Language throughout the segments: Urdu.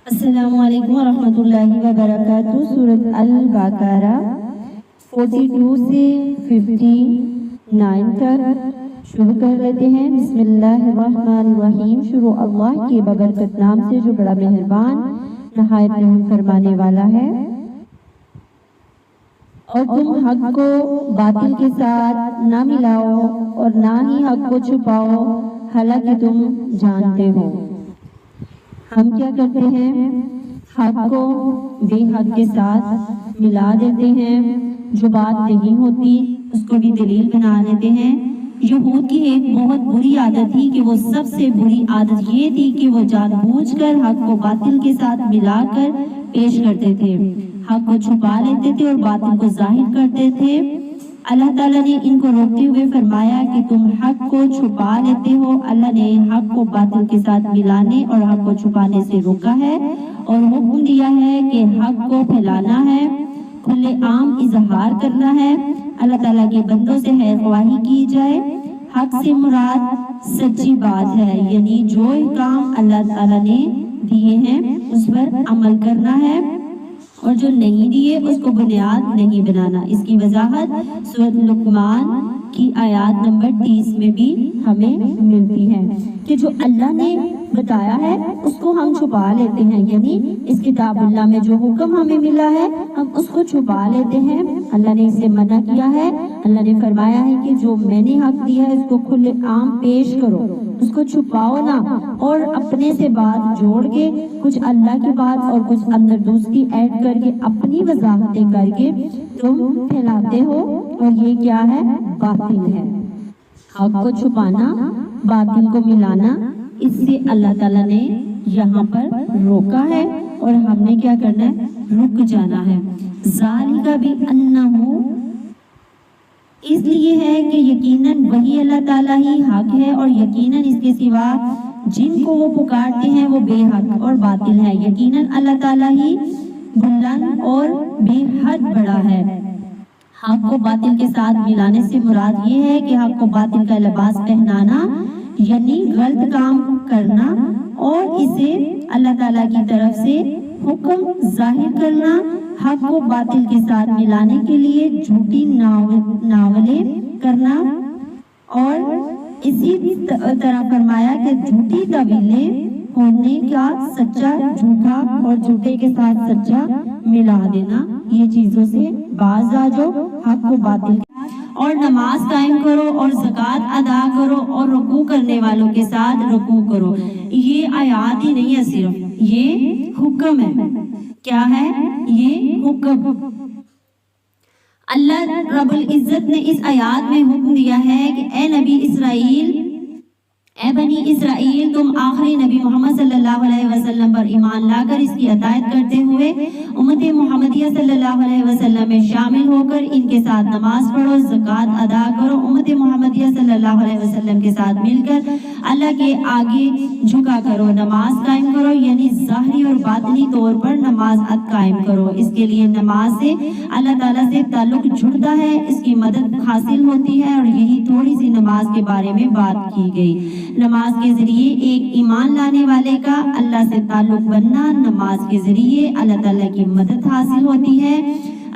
السلام علیکم ورحمۃ اللہ وبرکاتہ۔ سورۃ البقرہ 42 سے 59 تک شروع کر لیتے ہیں۔ بسم اللہ الرحمن الرحیم۔ شروع اللہ کے بابرکت نام سے جو بڑا مہربان نہایت رحم فرمانے والا ہے۔ اور تم حق کو باطل کے ساتھ نہ ملاؤ اور نہ ہی حق کو چھپاؤ، حالانکہ تم جانتے ہو۔ ہم کیا کرتے ہیں؟ حق کو بے حق کے ساتھ ملا دیتے ہیں، جو بات نہیں ہوتی اس کو بھی دلیل بنا دیتے ہیں۔ یہود کی ایک بہت بری عادت تھی کہ وہ سب سے بری عادت یہ تھی کہ وہ جان بوجھ کر حق کو باطل کے ساتھ ملا کر پیش کرتے تھے، حق کو چھپا لیتے تھے اور باطل کو ظاہر کرتے تھے۔ اللہ تعالیٰ نے ان کو روکتے ہوئے فرمایا کہ تم حق کو چھپا لیتے ہو۔ اللہ نے حق کو باطل کے ساتھ ملانے اور حق کو چھپانے سے روکا ہے اور حکم دیا ہے کہ حق کو پھیلانا ہے، کھلے عام اظہار کرنا ہے۔ اللہ تعالیٰ کے بندوں سے خیر خواہی کی جائے۔ حق سے مراد سچی بات ہے، یعنی جو احکام اللہ تعالیٰ نے دیے ہیں اس پر عمل کرنا ہے اور جو نہیں دیے اس کو بنیاد نہیں بنانا۔ اس کی وضاحت سورۃ لقمان کی آیات نمبر 30 میں بھی ہمیں ملتی ہے کہ جو اللہ نے بتایا ہے اس کو ہم چھپا لیتے ہیں، یعنی اس کتاب اللہ میں جو حکم ہمیں ملا ہے ہم اس کو چھپا لیتے ہیں۔ اللہ نے اسے منع کیا ہے۔ اللہ نے فرمایا ہے کہ جو میں نے حق دیا ہے اس کو کھلے عام پیش کرو، اس کو چھپاؤ نہ، اور اپنے سے بات جوڑ کے کچھ اللہ کی بات اور کچھ اندر دوسری ایڈ کر کے اپنی وضاحتیں کر کے تم پھیلاتے ہو، اور یہ کیا ہے؟ باطل ہے۔ حق کو چھپانا، باطل کو ملانا، اس سے اللہ تعالیٰ نے یہاں پر روکا ہے اور ہم نے کیا کرنا ہے؟ رک جانا ہے۔ ذالک بأنہ، اس لیے ہے کہ یقیناً وہی اللہ تعالیٰ ہی حق ہے اور یقیناً اس کے سوا جن کو وہ پکارتے ہیں وہ بے حق اور باطل ہے۔ یقیناً اللہ تعالیٰ ہی بلند اور بے حد بڑا ہے۔ حق کو باطل کے ساتھ ملانے سے مراد یہ ہے کہ حق کو باطل کا لباس پہنانا، یعنی غلط کام کرنا اور اسے اللہ تعالیٰ کی طرف سے حکم ظاہر کرنا۔ حق کو باطل کے ساتھ ملانے کے لیے جھوٹی ناولیں کرنا، اور اسی طرح فرمایا کہ جھوٹی طویلیں ہونے کا سچا جھوٹا اور جھوٹے کے ساتھ سچا ملا دینا، یہ چیزوں سے باز آ جاؤ۔ حق کو باطل اور نماز قائم کرو اور زکوٰۃ ادا کرو اور رکوع کرنے والوں کے ساتھ رکوع کرو۔ یہ آیات ہی نہیں ہے، صرف یہ حکم ہے۔ کیا ہے یہ حکم؟ اللہ رب العزت نے اس آیات میں حکم دیا ہے کہ اے بنی اسرائیل، تم آخری نبی محمد صلی اللہ علیہ وسلم پر ایمان لا کر اس کی اطاعت کرتے ہوئے امت محمدیہ صلی اللہ علیہ وسلم میں شامل ہو کر ان کے ساتھ نماز پڑھو، زکوٰۃ ادا کرو، امت محمدیہ صلی اللہ علیہ وسلم کے ساتھ مل کر اللہ کے آگے جھکا کرو، نماز قائم کرو، یعنی ظاہری اور باطنی طور پر نماز قائم کرو۔ اس کے لیے نماز سے اللہ تعالیٰ سے تعلق جڑتا ہے، اس کی مدد حاصل ہوتی ہے، اور یہی تھوڑی سی نماز کے بارے میں بات کی گئی۔ نماز کے ذریعے ایک ایمان لانے والے کا اللہ سے تعلق بننا، نماز کے ذریعے اللہ تعالیٰ کی مدد حاصل ہوتی ہے۔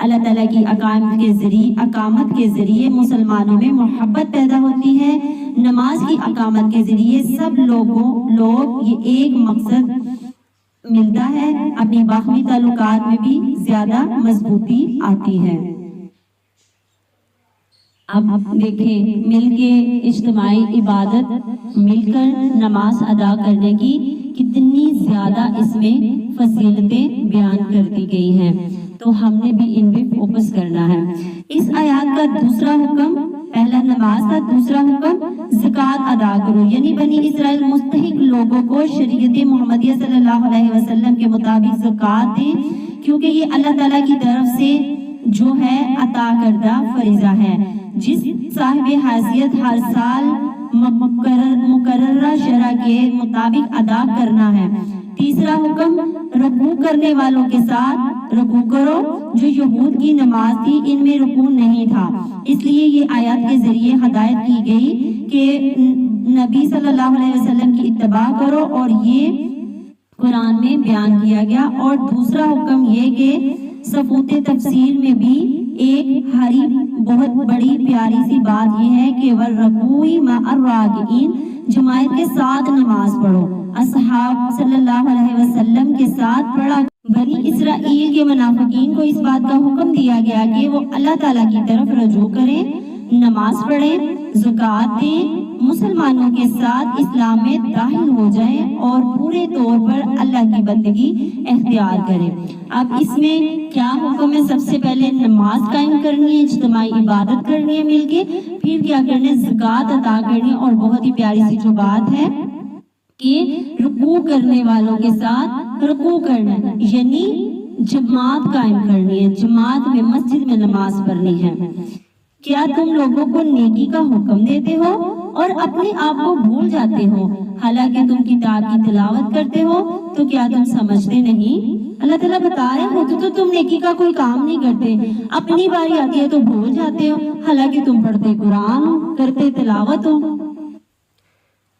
اللہ تعالیٰ کی اقامت کے ذریعے مسلمانوں میں محبت پیدا ہوتی ہے۔ نماز کی اقامت کے ذریعے سب لوگ یہ ایک مقصد ملتا ہے، اپنی باہمی تعلقات میں بھی زیادہ مضبوطی آتی ہے۔ اب دیکھیں، مل کے اجتماعی عبادت، مل کر نماز ادا کرنے کی کتنی زیادہ اس میں فضیلتیں بیان کر دی گئی ہیں، تو ہم نے بھی ان پہ فوکس کرنا ہے۔ اس آیات کا دوسرا حکم، پہلا نماز کا، دوسرا حکم زکوٰۃ ادا کرو، یعنی بنی اسرائیل مستحق لوگوں کو شریعت محمدیہ صلی اللہ علیہ وسلم کے مطابق زکوٰۃ دیں، کیونکہ یہ اللہ تعالیٰ کی طرف سے جو ہے عطا کردہ فریضہ ہے، جس صاحب حیثیت ہر سال مقررہ شرع کے مطابق ادا کرنا ہے۔ تیسرا حکم، رکوع کرنے والوں کے ساتھ رکوع کرو۔ جو یہود کی نماز تھی ان میں رکوع نہیں تھا، اس لیے یہ آیات کے ذریعے ہدایت کی گئی کہ نبی صلی اللہ علیہ وسلم کی اتباع کرو اور یہ قرآن میں بیان کیا گیا۔ اور دوسرا حکم یہ کہ صفوت تفسیر میں بھی ایک ہری بہت بڑی پیاری سی بات یہ ہے کہ وَالرَّكُوعِ مَعَ الرَّاكِعِينَ، جماعت کے ساتھ نماز پڑھو۔ اصحاب صلی اللہ علیہ وسلم کے ساتھ پڑھا۔ بنی اسرائیل کے منافقین کو اس بات کا حکم دیا گیا کہ وہ اللہ تعالیٰ کی طرف رجوع کریں، نماز پڑھیں، زکوٰۃ دیں، مسلمانوں کے ساتھ اسلام میں داخل ہو جائیں اور پورے طور پر اللہ کی بندگی اختیار کریں۔ اب اس میں کیا حکم ہے؟ سب سے پہلے نماز قائم کرنی ہے، اجتماعی عبادت کرنی ہے مل کے، پھر کیا کرنا ہے؟ زکوٰۃ ادا کرنی ہے، اور بہت ہی پیاری سی جو بات ہے کہ رکوع کرنے والوں کے ساتھ رکوع کرنا ہے، یعنی جماعت قائم کرنی ہے، جماعت میں مسجد میں نماز پڑھنی ہے۔ کیا تم لوگوں کو نیکی کا حکم دیتے ہو اور اپنے آپ کو بھول جاتے ہو، حالانکہ تم کتاب کی تلاوت کرتے ہو؟ تو کیا تم سمجھتے نہیں؟ اللہ تعالیٰ بتا رہے ہوتے تو تم نیکی کا کوئی کام نہیں کرتے، اپنی باری آتی ہے تو بھول جاتے ہو، حالانکہ تم پڑھتے قرآن ہو، کرتے تلاوت ہو۔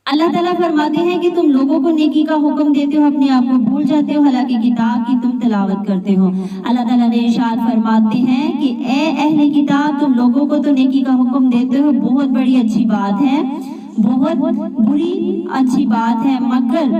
اللہ تعالیٰ فرماتے ہیں کہ تم لوگوں کو نیکی کا حکم دیتے ہو، اپنے آپ کو بھول جاتے ہو، حالانکہ کتاب کی تم تلاوت کرتے ہو۔ اللہ تعالیٰ نے ارشاد فرماتے ہیں کہ اے اہل کتاب، تم لوگوں کو تو نیکی کا حکم دیتے ہو، بہت بڑی اچھی بات ہے، بہت بری اچھی بات ہے، مگر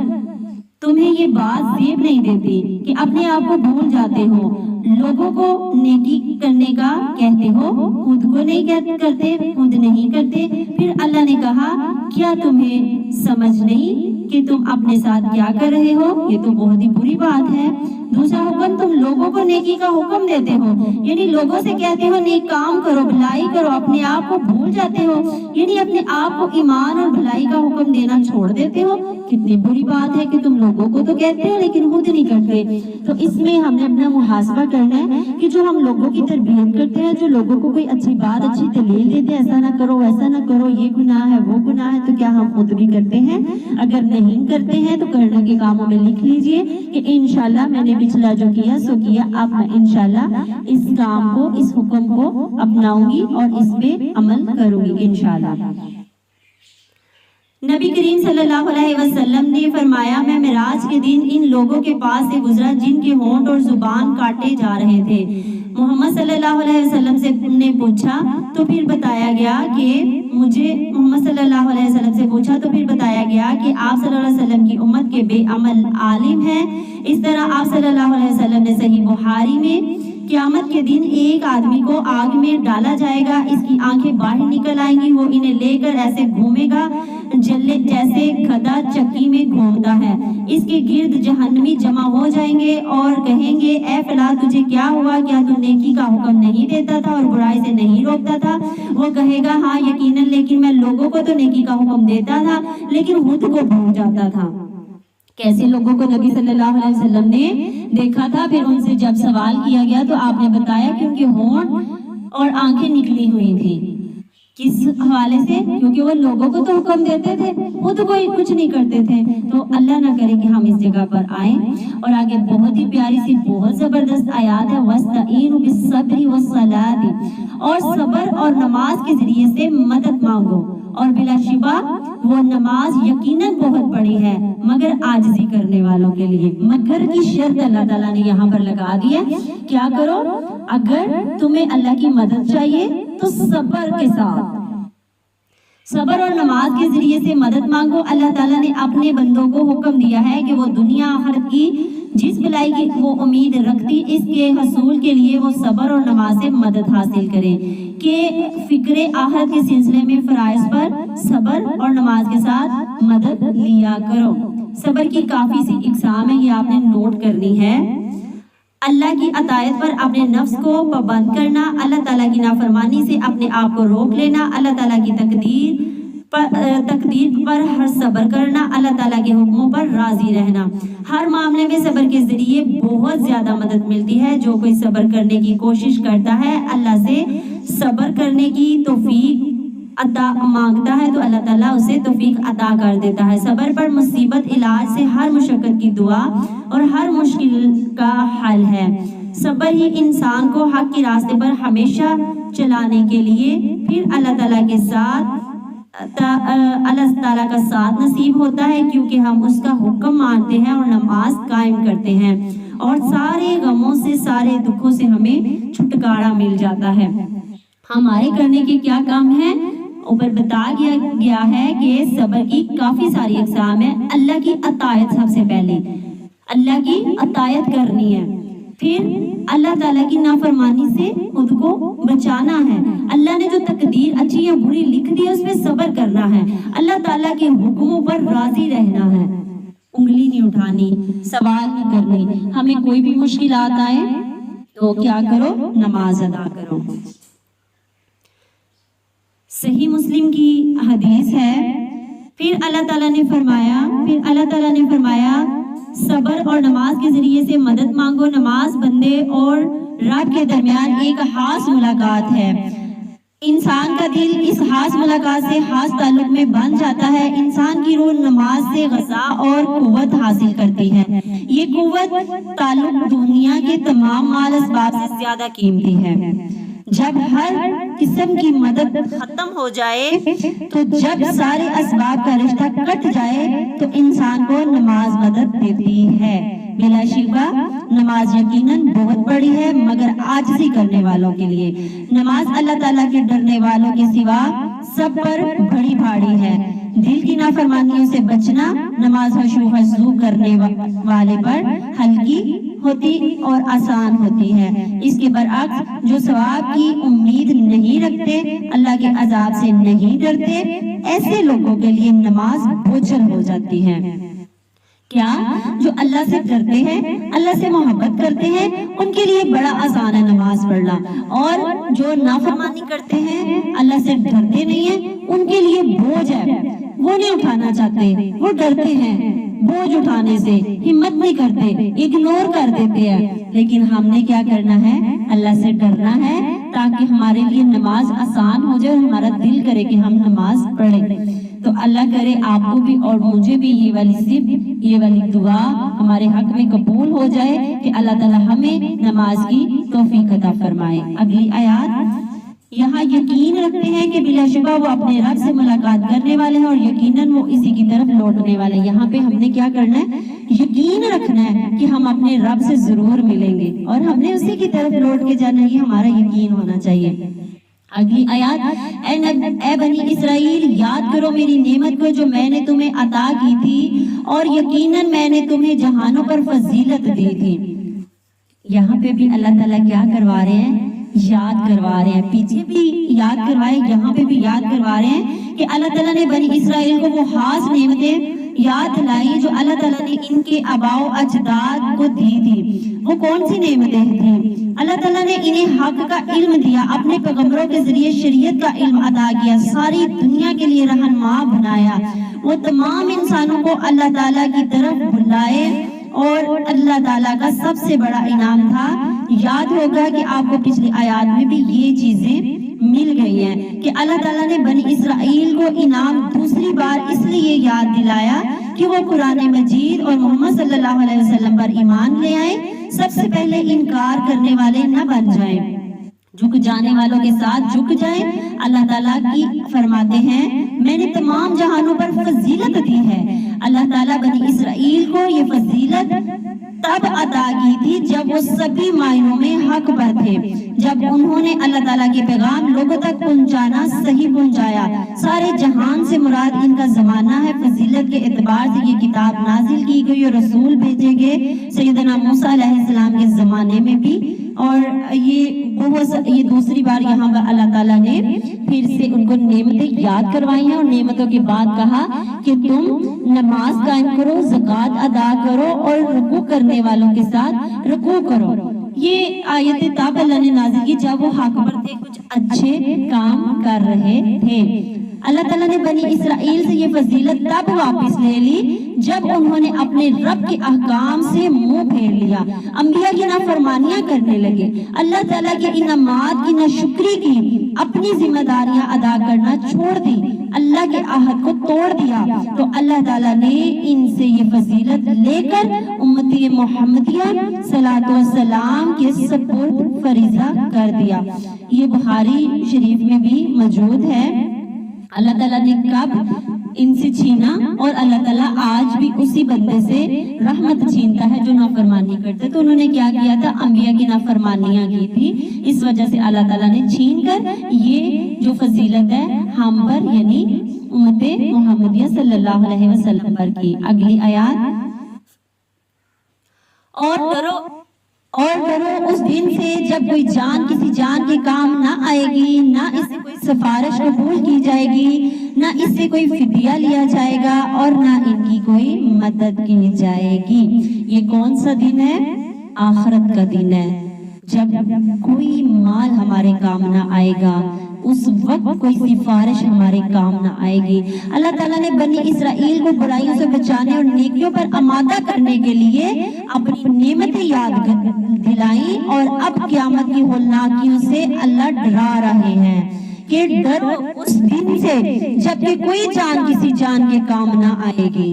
تمہیں یہ بات زیب نہیں دیتی کہ اپنے آپ کو بھول جاتے ہو، لوگوں کو نیکی کرنے کا کہتے ہو، خود کو نہیں کرتے، خود نہیں کرتے۔ پھر اللہ نے کہا کیا تمہیں سمجھ نہیں کہ تم اپنے ساتھ کیا کر رہے ہو؟ یہ تو بہت ہی بری بات ہے۔ دوسرا حکم، تم لوگوں کو نیکی کا حکم دیتے ہو، یعنی لوگوں سے کہتے ہو نیک کام کرو، بھلائی کرو، اپنے آپ کو بھول جاتے ہو، یعنی اپنے آپ کو ایمان اور بھلائی کا حکم دینا چھوڑ دیتے ہو۔ کتنی بری بات ہے کہ تم لوگوں کو تو کہتے ہو لیکن خود نہیں کرتے۔ تو اس میں ہم نے اپنا محاسبہ کرنا ہے کہ جو ہم لوگوں کی تربیت کرتے ہیں، جو لوگوں کو کوئی اچھی بات، اچھی دلیل دیتے ہیں، ایسا نہ کرو، ویسا نہ کرو، یہ گناہ ہے، وہ گناہ ہے، تو کیا ہم خود بھی کرتے ہیں؟ اگر نہیں کرتے ہیں تو کرنے کے کاموں میں لکھ لیجئے کہ انشاءاللہ میں نے پچھلا جو کیا سو کیا، اب میں انشاءاللہ اس کام کو، اس حکم کو اپناؤں گی اور اس پہ عمل کروں گی انشاءاللہ۔ نبی کریم صلی اللہ علیہ وسلم نے فرمایا میں معراج کے دن ان لوگوں کے پاس سے گزرا جن کے ہونٹ اور زبان کاٹے جا رہے تھے۔ محمد صلی اللہ علیہ وسلم سے نے پوچھا تو پھر بتایا گیا کہ محمد صلی اللہ علیہ وسلم سے پوچھا تو پھر بتایا گیا کہ آپ صلی اللہ علیہ وسلم کی امت کے بے عمل عالم ہیں۔ اس طرح آپ صلی اللہ علیہ وسلم نے صحیح بخاری میں قیامت کے دن ایک آدمی کو آگ میں ڈالا جائے گا، اس کی آنکھیں باہر نکل آئیں گی، وہ انہیں لے کر ایسے گھومے گا جیسے گدھا چکی میں گھومتا ہے، اس کے گرد جہنمی جمع ہو جائیں گے اور کہیں گے اے فلاں تجھے کیا ہوا، کیا تو نیکی کا حکم نہیں دیتا تھا اور برائی سے نہیں روکتا تھا؟ وہ کہے گا ہاں یقیناً، لیکن میں لوگوں کو تو نیکی کا حکم دیتا تھا لیکن خود کو بھول جاتا تھا۔ کیسے لوگوں کو نبی صلی اللہ علیہ وسلم نے دیکھا تھا؟ پھر ان سے جب سوال کیا گیا تو آپ نے بتایا کہ ان کے ہونٹ اور آنکھیں نکلی ہوئی تھی۔ کس حوالے سے؟ کیونکہ وہ لوگوں کو تو حکم دیتے تھے، خود کوئی کچھ نہیں کرتے تھے۔ تو اللہ نہ کرے کہ ہم اس جگہ پر آئیں۔ اور آگے بہت ہی پیاری سی بہت زبردست آیات ہے، وَاسْتَعِینُوا بِالصَّبْرِ وَالصَّلَاةِ، اور صبر اور نماز کے ذریعے سے مدد مانگو، اور بلا شبہ وہ نماز یقیناً بہت بڑی ہے مگر عاجزی کرنے والوں کے لیے۔ مگر کی شرط اللہ تعالیٰ نے یہاں پر لگا دی ہے، کیا کرو؟ اگر تمہیں اللہ کی مدد چاہیے تو صبر کے ساتھ، صبر اور نماز کے ذریعے سے مدد مانگو۔ اللہ تعالیٰ نے اپنے بندوں کو حکم دیا ہے کہ وہ دنیا آخرت کی جس بھلائی کی وہ امید رکھتی، اس کے حصول کے لیے وہ صبر اور نماز سے مدد حاصل کرے، کہ فکر آخرت کے سلسلے میں فرائض پر صبر اور نماز کے ساتھ مدد لیا کرو۔ صبر کی کافی سی اقسام ہے، یہ آپ نے نوٹ کرنی ہے۔ اللہ کی اطاعت پر اپنے نفس کو پابند کرنا، اللہ تعالیٰ کی نافرمانی سے اپنے آپ کو روک لینا، اللہ تعالیٰ کی تقدیر پر ہر صبر کرنا، اللہ تعالیٰ کے حکموں پر راضی رہنا۔ ہر معاملے میں صبر کے ذریعے بہت زیادہ مدد ملتی ہے۔ جو کوئی صبر کرنے کی کوشش کرتا ہے، اللہ سے صبر کرنے کی توفیق عطا مانگتا ہے تو اللہ تعالیٰ اسے توفیق عطا کر دیتا ہے۔ صبر پر مصیبت علاج سے ہر مشقت کی دعا اور ہر مشکل کا حل ہے۔ صبر ہی انسان کو حق کے راستے پر ہمیشہ چلانے کے لیے پھر اللہ تعالیٰ کے ساتھ اللہ تعالیٰ کا ساتھ نصیب ہوتا ہے، کیونکہ ہم اس کا حکم مانتے ہیں اور نماز قائم کرتے ہیں، اور سارے غموں سے، سارے دکھوں سے ہمیں چھٹکارا مل جاتا ہے۔ ہمارے کرنے کے کیا کام ہیں؟ اوپر بتا گیا ہے کہ صبر کی کافی ساری اقسام ہیں۔ اللہ کی اطاعت، سب سے پہلے اللہ کی اطاعت کرنی ہے، پھر اللہ تعالیٰ کی نافرمانی سے خود کو بچانا ہے، اللہ نے جو تقدیر اچھی یا بری لکھ دی ہے اس پہ صبر کرنا ہے، اللہ تعالیٰ کے حکموں پر راضی رہنا ہے، انگلی نہیں اٹھانی، سوال نہیں کرنی۔ ہمیں کوئی بھی مشکلات آئے تو کیا کرو؟ نماز ادا کرو۔ صحیح مسلم کی حدیث ہے، پھر اللہ تعالیٰ نے فرمایا صبر اور نماز کے ذریعے سے مدد مانگو۔ نماز بندے اور رب کے درمیان ایک خاص ملاقات ہے، انسان کا دل اس خاص ملاقات سے خاص تعلق میں بن جاتا ہے۔ انسان کی روح نماز سے غذا اور قوت حاصل کرتی ہے، یہ قوت تعلق دنیا کے تمام مال اسباب سے زیادہ قیمتی ہے۔ جب ہر قسم کی مدد ختم ہو جائے تو جب سارے اسباب کا رشتہ کٹ جائے تو انسان کو نماز مدد دیتی ہے۔ بلا شبہ نماز یقیناً بہت بڑی ہے، مگر عاجزی کرنے والوں کے لیے نماز اللہ تعالیٰ کے ڈرنے والوں کے سوا سب پر بڑی بھاری ہے۔ دل کی نافرمانیوں سے بچنا نماز خشوع خضوع کرنے والے پر ہلکی ہوتی اور آسان ہوتی ہے۔ اس کے برعکس جو ثواب کی امید نہیں رکھتے، اللہ کے عذاب سے نہیں ڈرتے، ایسے لوگوں کے لیے نماز بوجھل ہو جاتی ہے۔ کیا جو اللہ سے ڈرتے ہیں، اللہ سے محبت کرتے ہیں، ان کے لیے بڑا آسان ہے نماز پڑھنا، اور جو نافرمانی کرتے ہیں، اللہ سے ڈرتے نہیں ہیں، ان کے لیے بوجھ ہے، وہ نہیں اٹھانا چاہتے، وہ ڈرتے ہیں، بوجھ اٹھانے سے ہمت نہیں کرتے، اگنور کر دیتے ہیں۔ لیکن ہم نے کیا کرنا ہے؟ اللہ سے ڈرنا ہے تاکہ ہمارے لیے نماز آسان ہو جائے، ہمارا دل کرے کہ ہم نماز پڑھیں۔ تو اللہ کرے آپ کو بھی اور مجھے بھی یہ والی دعا ہمارے حق میں قبول ہو جائے کہ اللہ تعالی ہمیں نماز کی توفیق عطا فرمائے۔ اگلی آیات، یہاں یقین رکھتے ہیں کہ بلا شبہ وہ اپنے رب سے ملاقات کرنے والے ہیں اور یقیناً وہ اسی کی طرف لوٹنے والے ہیں۔ یہاں پہ ہم نے کیا کرنا ہے؟ یقین رکھنا ہے کہ ہم اپنے رب سے ضرور ملیں گے اور ہم نے اسی کی طرف لوٹ کے جانا، یہ ہمارا یقین ہونا چاہیے۔ اگلی آیات، اے بنی اسرائیل یاد کرو میری نعمت کو جو میں نے تمہیں عطا کی تھی اور یقیناً میں نے تمہیں جہانوں پر فضیلت دی تھی۔ یہاں پہ بھی اللہ تعالیٰ کیا کروا رہے ہیں؟ یاد کروا رہے ہیں، پیچھے بھی یاد کروائے، یہاں پہ بھی یاد کروا رہے ہیں کہ اللہ تعالیٰ نے بنی اسرائیل کو وہ خاص نعمتیں یاد دلائی جو اللہ تعالیٰ نے ان کے آباء و اجداد کو دی تھی۔ وہ کون سی نعمتیں تھیں؟ اللہ تعالیٰ نے انہیں حق کا علم دیا، اپنے پیغمبروں کے ذریعے شریعت کا علم عطا کیا، ساری دنیا کے لیے رہنما بنایا، وہ تمام انسانوں کو اللہ تعالیٰ کی طرف بلائے، اور اللہ تعالیٰ کا سب سے بڑا انعام تھا۔ یاد ہوگا کہ آپ کو پچھلی آیات میں بھی یہ چیزیں مل گئی ہیں کہ اللہ تعالیٰ نے بنی اسرائیل کو انعام دوسری بار اس لیے یاد دلایا کہ وہ قرآن مجید اور محمد صلی اللہ علیہ وسلم پر ایمان لے آئیں، سب سے پہلے انکار کرنے والے نہ بن جائیں، جھک جانے والوں کے ساتھ جھک جائیں۔ اللہ تعالیٰ کی فرماتے ہیں میں نے تمام جہانوں پر فضیلت دی ہے۔ اللہ تعالیٰ بنی اسرائیل کو یہ فضیلت تب عطا کی تھی جب وہ سبھی معنوں میں حق پر تھے، جب انہوں نے اللہ تعالیٰ کے پیغام لوگوں تک پہنچانا صحیح پہنچایا۔ سارے جہان سے مراد ان کا زمانہ ہے۔ فضیلت کے اعتبار سے یہ کتاب نازل کی گئی اور رسول بھیجے گئے سیدنا موسیٰ علیہ السلام کے زمانے میں بھی، اور یہ دوسری بار یہاں پر اللہ تعالیٰ نے پھر سے ان کو نعمتیں یاد کروائی ہیں، اور نعمتوں کے بعد کہا کہ تم نماز قائم کرو، زکوٰۃ ادا کرو اور رکوع کرنے والوں کے ساتھ رکوع کرو۔ یہ آیتیں تب اللہ نے نازل کی جب وہ حق پر تھے، کچھ اچھے کام کر رہے تھے۔ اللہ تعالیٰ نے بنی اسرائیل سے یہ فضیلت تب واپس لے لی جب انہوں نے اپنے رب کے احکام سے منہ پھیر لیا، انبیاء کی نافرمانیاں کرنے لگے، اللہ تعالیٰ کے انعامات کی ناشکری کی، اپنی ذمہ داریاں ادا کرنا چھوڑ دی، اللہ کے عہد کو توڑ دیا، تو اللہ تعالیٰ نے ان سے یہ فضیلت لے کر امتی محمدیہ صلاۃ والسلام کے سپرد فریضہ کر دیا۔ یہ بخاری شریف میں بھی موجود ہے اللہ تعالیٰ نے کب ان سے چھینا، اور اللہ تعالیٰ آج بھی اسی بندے سے رحمت چھینتا ہے جو نافرمانی کرتے. تو انہوں نے کیا کیا تھا؟ انبیاء کی نافرمانیاں کی تھی، اس وجہ سے اللہ تعالیٰ نے چھین کر یہ جو فضیلت ہے ہم پر یعنی امت محمدیہ صلی اللہ علیہ وسلم پر کی. اگلی آیات، اور ڈرو اس دن سے جب کوئی جان کسی جان کے کام نہ آئے گی، نہ اس سے کوئی سفارش قبول کی جائے گی، نہ اس سے کوئی فدیہ لیا جائے گا، اور نہ ان کی کوئی مدد کی جائے گی. یہ کون سا دن ہے؟ آخرت کا دن ہے، جب کوئی مال ہمارے کام نہ آئے گا، اس وقت کوئی سفارش ہمارے کام نہ آئے گی. اللہ تعالیٰ نے بنی اسرائیل کو برائیوں سے بچانے اور نیکیوں پر آمادہ کرنے کے لیے اپنی نعمتیں یاد دلائیں، اور اب قیامت کی ہولناکیوں سے اللہ ڈرا رہے ہیں کہ ڈرو اس دن سے جب کہ کوئی جان کسی جان کے کام نہ آئے گی،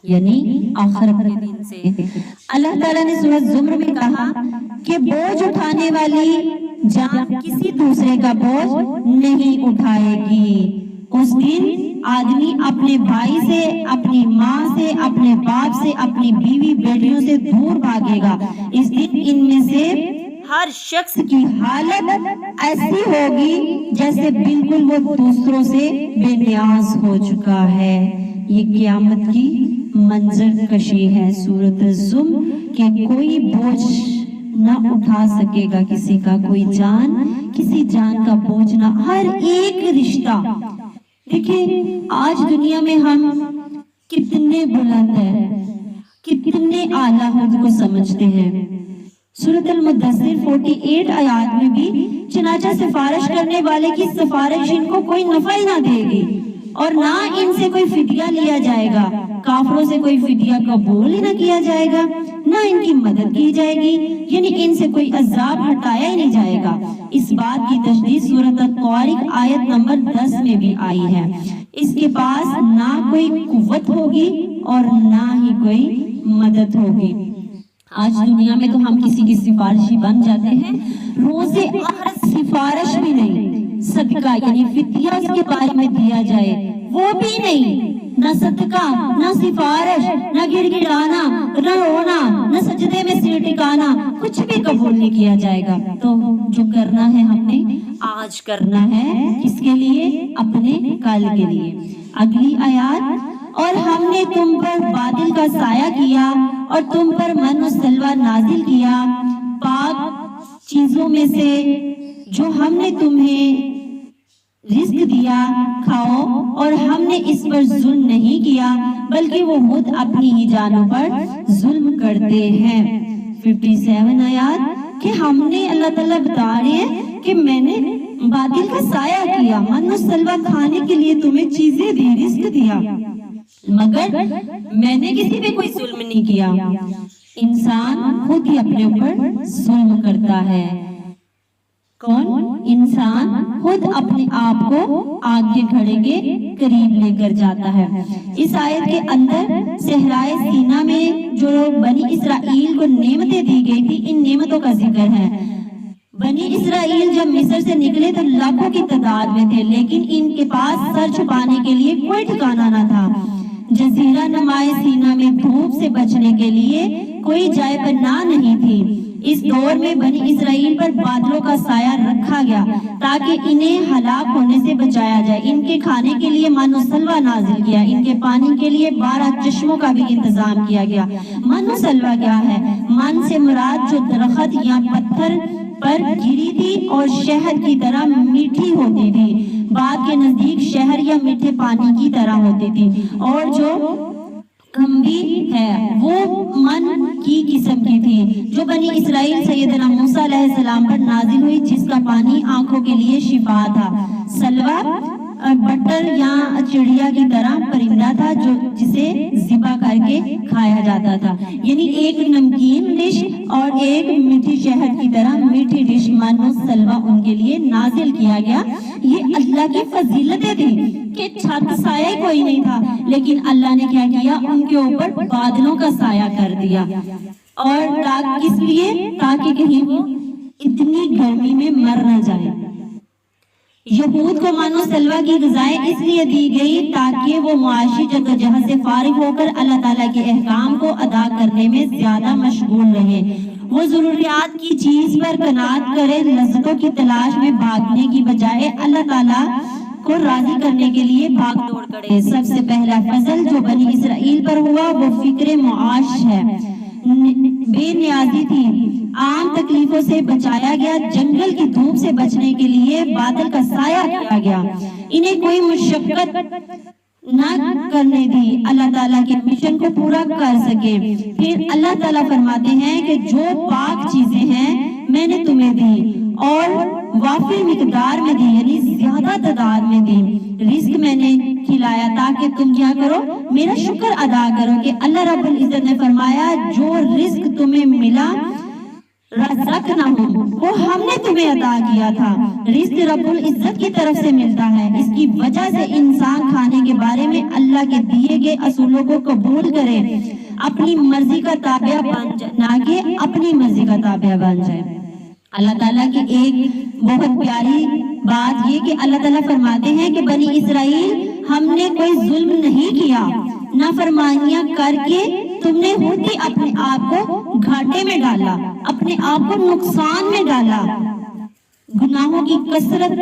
یعنی آخرت کے دن سے. اللہ تعالیٰ نے سورۃ زمر میں کہا کہ بوجھ اٹھانے والی جان کسی دوسرے کا بوجھ نہیں اٹھائے گی. اس دن آدمی اپنے بھائی سے، اپنی ماں سے، اپنے باپ سے، اپنی بیوی بیٹیوں سے دور بھاگے گا. اس دن ان میں سے ہر شخص کی حالت ایسی ہوگی جیسے بالکل وہ دوسروں سے بے نیاز ہو چکا ہے. یہ قیامت کی منظر کشی ہے سورۃ الزمر کہ کوئی بوجھ نہ اٹھا سکے گا کسی کا، کوئی جان کسی جان کا بوجھ نہ. ہر ایک رشتہ، دیکھیں آج دنیا میں ہم کتنے بلند ہیں، کتنے اعلیٰ خود کو سمجھتے ہیں. سورۃ المدثر 48 آیات میں بھی چنانچہ سفارش کرنے والے کی سفارش ان کو کوئی نفع ہی نہ دے گی، اور نہ ان سے کوئی فدیہ لیا جائے گا. کافروں سے کوئی فدیہ قبول ہی نہ کیا جائے گا، نہ ان کی مدد کی جائے گی، یعنی ان سے کوئی عذاب ہٹایا ہی نہیں جائے گا. اس بات کی تشریح سورۃ الطارق آیت نمبر 10 میں بھی آئی ہے. اس کے پاس نہ کوئی قوت ہوگی اور نہ ہی کوئی مدد ہوگی. آج دنیا میں تو ہم کسی کی سفارشی بن جاتے ہیں، روز آخرت سفارش بھی نہیں، صدقہ یعنی فدیہ اس کے بارے میں دیا جائے وہ بھی نہیں، نہ صدقہ، نہ سفارش، نہ گڑ گڑانا، نہ رونا، نہ سجدے میں سر ٹکانا، کچھ بھی قبول نہیں کیا جائے گا. تو جو کرنا ہے ہم نے آج کرنا ہے، کس کے لیے؟ اپنے کل کے لیے. اگلی آیات، اور ہم نے تم پر بادل کا سایہ کیا اور تم پر من و سلوہ نازل کیا، پاک چیزوں میں سے جو ہم نے تمہیں رزق دیا کھاؤ، اور ہم نے اس پر ظلم نہیں کیا بلکہ وہ خود اپنی ہی جانوں پر ظلم کرتے ہیں. 57 آیات کہ ہم نے، اللہ تعالیٰ بتا رہے ہیں کہ میں نے بادل کا سایہ کیا، من و سلوہ کھانے کے لیے تمہیں چیزیں دی، رزق دیا، مگر میں نے کسی پہ کوئی ظلم نہیں کیا. انسان خود ہی اپنے اوپر ظلم کرتا ہے. کون؟ انسان خود اپنے آپ کو آگ کے گھڑے کے قریب لے کر جاتا ہے. اس آیت کے اندر صحرائے سینا میں جو بنی اسرائیل کو نعمتیں دی گئی تھی، ان نعمتوں کا ذکر ہے. بنی اسرائیل جب مصر سے نکلے تو لاکھوں کی تعداد میں تھے، لیکن ان کے پاس سر چھپانے کے لیے کوئی ٹھکانہ نہ تھا. جزیرہ نمائے سینا میں دھوپ سے بچنے کے لیے کوئی جائے پناہ نہیں تھی. اس دور میں بنی اسرائیل پر بادلوں کا سایہ رکھا گیا تاکہ انہیں ہلاک ہونے سے بچایا جائے. ان کے کھانے کے لیے من و سلوہ نازل کیا، ان کے پانی کے لیے 12 چشموں کا بھی انتظام کیا گیا. من و سلوہ کیا ہے؟ من سے مراد جو درخت یا پتھر پر گری تھی اور شہد کی طرح میٹھی ہوتی تھی، بعد کے نزدیک شہر یا میٹھے پانی کی طرح ہوتی تھی. اور جو کمبی ہے وہ من کی قسم کی تھی جو بنی اسرائیل سیدنا موسیٰ علیہ السلام پر نازل ہوئی، جس کا پانی آنکھوں کے لیے شفا تھا. سلوہ بٹر یا چڑیا کی طرح پرندہ تھا جو جسے ذبح کر کے کھایا جاتا تھا، یعنی ایک نمکین ڈش اور ایک میٹھی شہد کی طرح میٹھی ڈش من و سلوہ ان کے لیے نازل کیا گیا. یہ اللہ کی فضیلتیں تھیں کہ چھت سایہ کوئی نہیں تھا، لیکن اللہ نے کیا کیا؟ ان کے اوپر بادلوں کا سایہ کر دیا. اور کس لیے؟ تاکہ کہیں وہ اتنی گرمی میں مر نہ جائے. یہود کو مانو سلوہ کی غذائیں اس لیے دی گئی تاکہ وہ معاشی جدوجہد سے فارغ ہو کر اللہ تعالیٰ کے احکام کو ادا کرنے میں زیادہ مشغول رہے۔ وہ ضروریات کی چیز پر قناعت کرے، لذتوں کی تلاش میں بھاگنے کی بجائے اللہ تعالیٰ کو راضی کرنے کے لیے بھاگ دوڑ کرے۔ سب سے پہلا فضل جو بنی اسرائیل پر ہوا وہ فکر معاش ہے۔ بے نیازی تھی، عام تکلیفوں سے بچایا گیا، جنگل کی دھوپ سے بچنے کے لیے بادل کا سایہ کیا گیا، انہیں کوئی مشقت نہ کرنے دی اللہ تعالیٰ کے مشن کو پورا کر سکے۔ پھر اللہ تعالیٰ فرماتے ہیں کہ جو پاک چیزیں ہیں میں نے تمہیں دی اور وافر مقدار میں دی، یعنی زیادہ تعداد میں دی۔ رزق میں نے کھلایا تاکہ تم کیا کرو، میرا شکر ادا کرو کہ اللہ رب العزت نے فرمایا جو رزق تمہیں ملا رزقناہم، وہ ہم نے تمہیں عطا کیا تھا۔ رزق رب العزت کی طرف سے ملتا ہے، اس کی وجہ سے انسان کھانے کے بارے میں اللہ کے دیے گئے اصولوں کو قبول کرے، اپنی مرضی کا تابع بن جائے، نہ کہ اپنی مرضی کا تابع بن جائے۔ اللہ تعالیٰ کی ایک بہت پیاری بات یہ کہ اللہ تعالیٰ فرماتے ہیں کہ بنی اسرائیل ہم نے کوئی ظلم نہیں کیا، نافرمانیاں کر کے تم نے خود ہی اپنے آپ کو گھاٹے میں ڈالا، اپنے آپ کو نقصان میں ڈالا۔ گناہوں کی کثرت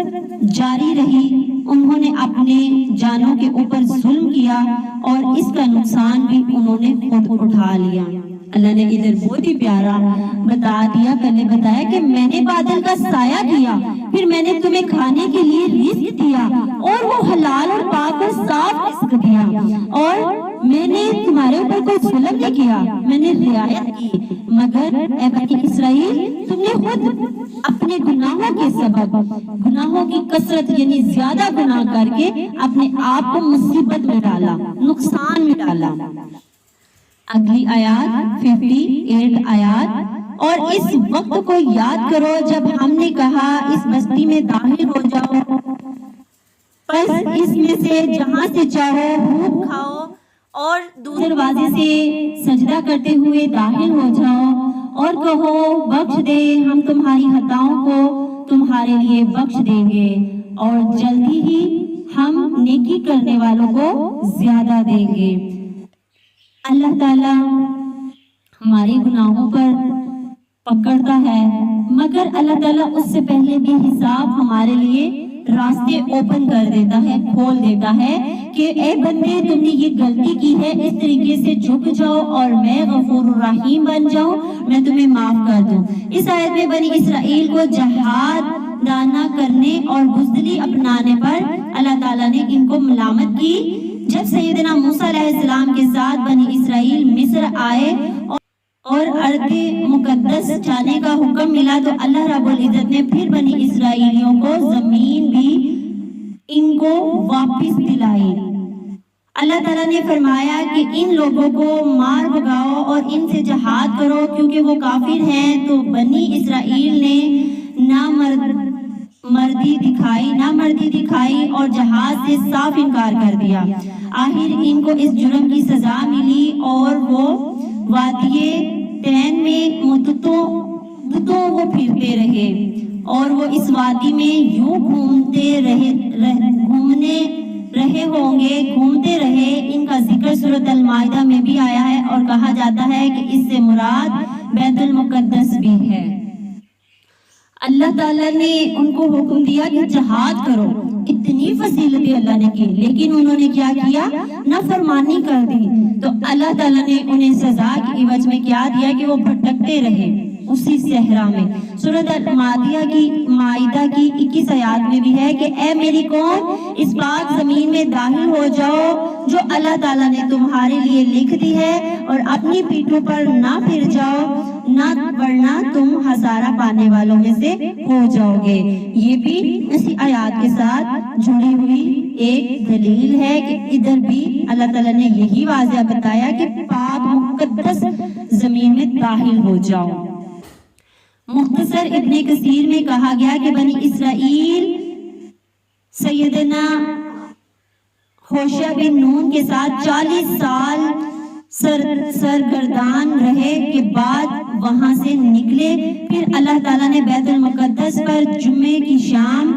جاری رہی، انہوں نے اپنے جانوں کے اوپر ظلم کیا اور اس کا نقصان بھی انہوں نے خود اٹھا لیا۔ اللہ نے ادھر بہت ہی پیارا بتا دیا، پہلے بتایا کہ میں نے بادل کا سایہ کیا، پھر میں نے تمہیں کھانے کے لیے رزق دیا اور وہ حلال اور پاک اور صاف رزق دیا، اور میں نے تمہارے اوپر کوئی ظلم نہیں کیا، میں نے رعایت کی۔ مگر اے بنی اسرائیل تم نے خود اپنے گناہوں کے سبب، گناہوں کی کثرت یعنی زیادہ گناہ کر کے اپنے آپ کو مصیبت میں ڈالا، نقصان میں ڈالا۔ اگلی آیات 58 آیات، اور اس وقت کو یاد کرو جب ہم نے کہا اس بستی میں داخل ہو جاؤ، پس اس میں سے جہاں سے چاہو خوب کھاؤ اور دوسرے دروازے سے سجدہ کرتے ہوئے داخل ہو جاؤ اور کہو بخش دے، ہم تمہاری خطاؤں کو تمہارے لیے بخش دیں گے اور جلدی ہی ہم نیکی کرنے والوں کو زیادہ دیں گے۔ اللہ تعالیٰ ہمارے گناہوں پر پکڑتا ہے، مگر اللہ تعالیٰ اس سے پہلے بھی حساب ہمارے لیے راستے اوپن کر دیتا ہے، کھول دیتا ہے کہ اے بندے تم نے یہ غلطی کی ہے، اس طریقے سے جھک جاؤ اور میں غفور الرحیم بن جاؤں، میں تمہیں معاف کر دوں۔ اس آیت میں بنی اسرائیل کو جہاد دانا کرنے اور بزدلی اپنانے پر اللہ تعالیٰ نے ان کو ملامت کی۔ جب سیدنا موسیٰ علیہ السلام کے ساتھ بنی اسرائیل مصر آئے اور ارض مقدس جانے کا حکم ملا تو اللہ رب العزت نے پھر بنی اسرائیلیوں کو زمین بھی ان کو واپس دلائی۔ اللہ تعالیٰ نے فرمایا کہ ان لوگوں کو مار بھگاؤ اور ان سے جہاد کرو کیونکہ وہ کافر ہیں، تو بنی اسرائیل نے نامردی دکھائی اور جہاد سے صاف انکار کر دیا۔ آخر ان کو اس جرم کی سزا ملی اور وہ وادی تین میں مدتوں وہ پھرتے رہے اور وہ اس وادی میں یوں گھومتے رہے۔ ان کا ذکر سورۃ المائدہ میں بھی آیا ہے اور کہا جاتا ہے کہ اس سے مراد بیت المقدس بھی ہے۔ اللہ تعالیٰ نے ان کو حکم دیا کہ جہاد کرو، اتنی فضیلتیں اللہ نے کی، لیکن انہوں نے کیا کیا؟ نافرمانی کر دی۔ تو اللہ تعالیٰ نے انہیں سزا کی عوض میں کیا دیا کہ وہ بھٹکتے رہے اسی صحرا میں۔ سورۃ مائدہ کی 21 آیات میں بھی ہے کہ اے میری قوم اس پاک زمین میں داخل ہو جاؤ جو اللہ تعالیٰ نے تمہارے لیے لکھ دی ہے اور اپنی پیٹھوں پر نہ پھر جاؤ، نہ ورنہ تم ہزارہ پانے والوں میں سے ہو جاؤ گے۔ یہ بھی اسی آیات کے ساتھ جڑی ہوئی ایک دلیل ہے کہ ادھر بھی اللہ تعالیٰ نے یہی واضح بتایا کہ پاک مقدس زمین میں داخل ہو جاؤ۔ مختصر ابن کثیر میں کہا گیا کہ بنی اسرائیل سیدنا ہوشع بن نون کے ساتھ 40 سال سرگردان رہے کے بعد وہاں سے نکلے۔ پھر اللہ تعالیٰ نے بیت المقدس پر جمعے کی شام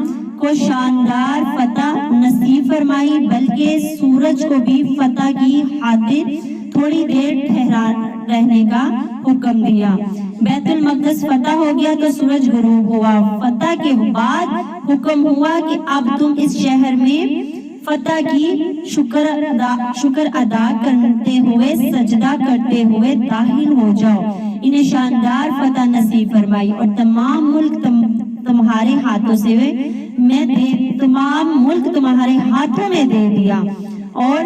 کو شاندار فتح نصیب فرمائی، بلکہ سورج کو بھی فتح کی خاطر تھوڑی دیر ٹھہرا رہنے کا حکم دیا۔ بیت المقدس فتح ہو گیا تو سورج غروب ہوا۔ فتح کے بعد حکم ہوا کہ اب تم اس شہر میں فتح کی شکر ادا کرتے ہوئے، سجدہ کرتے ہوئے داخل ہو جاؤ۔ انہیں شاندار فتح نصیب فرمائی اور تمام ملک تمہارے ہاتھوں سے تمہارے ہاتھوں میں دے دیا، اور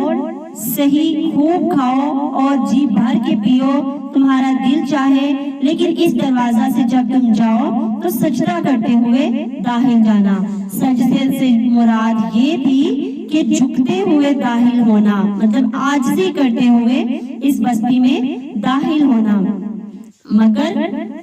صحیح خوب کھاؤ اور جی بھر کے پیو، تمہارا دل چاہے، لیکن اس دروازہ سے جب تم جاؤ تو سجدہ کرتے ہوئے داخل جانا۔ سجدے سے مراد یہ تھی کہ جھکتے ہوئے داخل ہونا، مطلب عاجزی کرتے ہوئے اس بستی میں داخل ہونا، مگر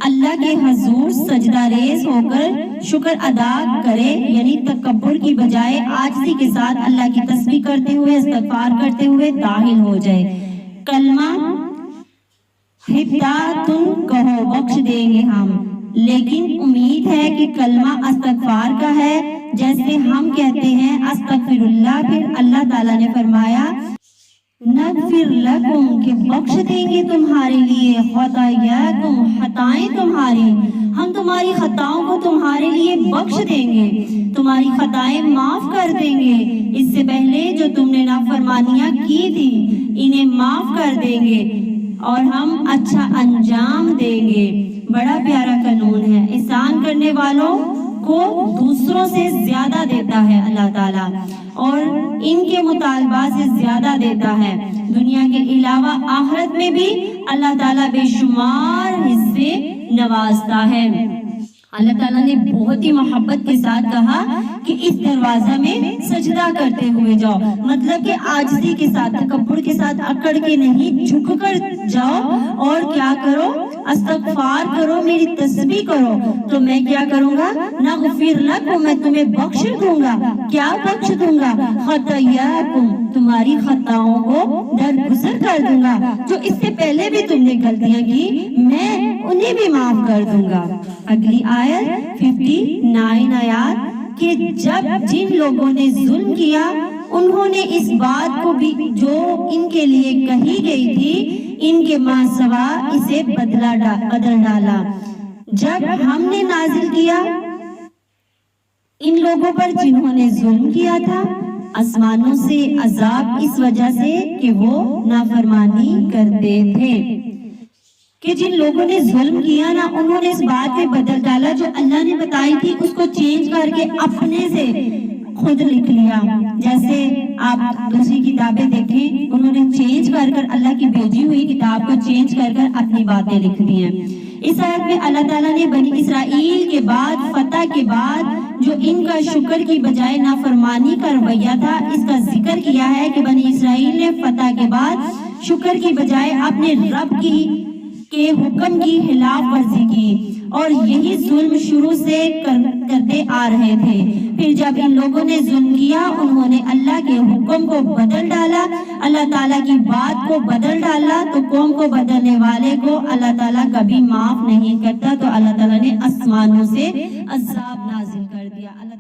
اللہ کے حضور سجدہ ریز ہو کر شکر ادا کرے، یعنی تکبر کی بجائے عاجزی کے ساتھ اللہ کی تسبیح کرتے ہوئے، استغفار کرتے ہوئے داخل ہو جائے۔ کلمہ ہدایتن کہو، بخش دیں گے ہم، لیکن امید ہے کہ کلمہ استغفار کا ہے، جیسے ہم کہتے ہیں استغفر اللہ، پھر اللہ تعالیٰ نے فرمایا نغفر لکم، کہ بخش دیں گے تمہارے لیے، خطایاکم، خطائیں تمہاری، ہم تمہاری خطاؤں کو تمہارے لیے بخش دیں گے، تمہاری خطائیں معاف کر دیں گے، اس سے پہلے جو تم نے نافرمانیاں کی تھی انہیں معاف کر دیں گے، اور ہم اچھا انجام دیں گے۔ بڑا پیارا قانون ہے، احسان کرنے والوں کو دوسروں سے زیادہ دیتا ہے اللہ تعالیٰ، اور ان کے مطالبات سے زیادہ دیتا ہے۔ دنیا کے علاوہ آخرت میں بھی اللہ تعالیٰ بے شمار حصے نوازتا ہے۔ اللہ تعالیٰ نے بہت ہی محبت کے ساتھ کہا کہ اس دروازہ میں سجدہ کرتے ہوئے جاؤ، مطلب کہ عاجزی کے ساتھ، تکبر کے ساتھ اکڑ کے نہیں، جھک کر جاؤ، اور کیا کرو؟ استغفار کرو، میری تسبیح کرو، تو میں کیا کروں گا؟ نغفر لکم، میں تمہیں بخش دوں گا۔ کیا بخش دوں گا؟ خطایاکم، تمہاری خطاؤں کو درگزر کر دوں گا، جو اس سے پہلے بھی تم نے غلطیاں کی میں انہیں بھی معاف کر دوں گا۔ اگلی آیت 59 آیات کہ جب جن لوگوں نے ظلم کیا انہوں نے اس بات کو بھی جو ان کے لیے کہی گئی تھی ان کے ماں سوا اسے بدل ڈالا۔ جب ہم نے نازل کیا ان لوگوں پر جنہوں نے ظلم کیا تھا آسمانوں سے عذاب، اس وجہ سے کہ وہ نافرمانی کرتے تھے، کہ جن لوگوں نے ظلم کیا نا انہوں نے اس بات پہ بدل ڈالا جو اللہ نے بتائی تھی، اس کو چینج کر کے اپنے سے خود لکھ لیا۔ جیسے آپ دوسری کتابیں دیکھیں، انہوں نے چینج کر اللہ کی بھیجی ہوئی کتاب کو چینج کر اپنی باتیں لکھ دی ہیں۔ اس آیت میں اللہ تعالیٰ نے بنی اسرائیل کے بعد، فتح کے بعد جو ان کا شکر کی بجائے نافرمانی کا رویہ تھا، اس کا ذکر کیا ہے کہ بنی اسرائیل نے فتح کے بعد شکر کی بجائے اپنے رب کے حکم کی خلاف ورزی کی، اور یہی ظلم شروع سے کرتے آ رہے تھے۔ پھر جب ان لوگوں نے ظلم کیا انہوں نے اللہ کے حکم کو بدل ڈالا، اللہ تعالیٰ کی بات کو بدل ڈالا، تو قوم کو بدلنے والے کو اللہ تعالیٰ کبھی معاف نہیں کرتا، تو اللہ تعالیٰ نے آسمانوں سے عذاب نازل کر دیا۔ اللہ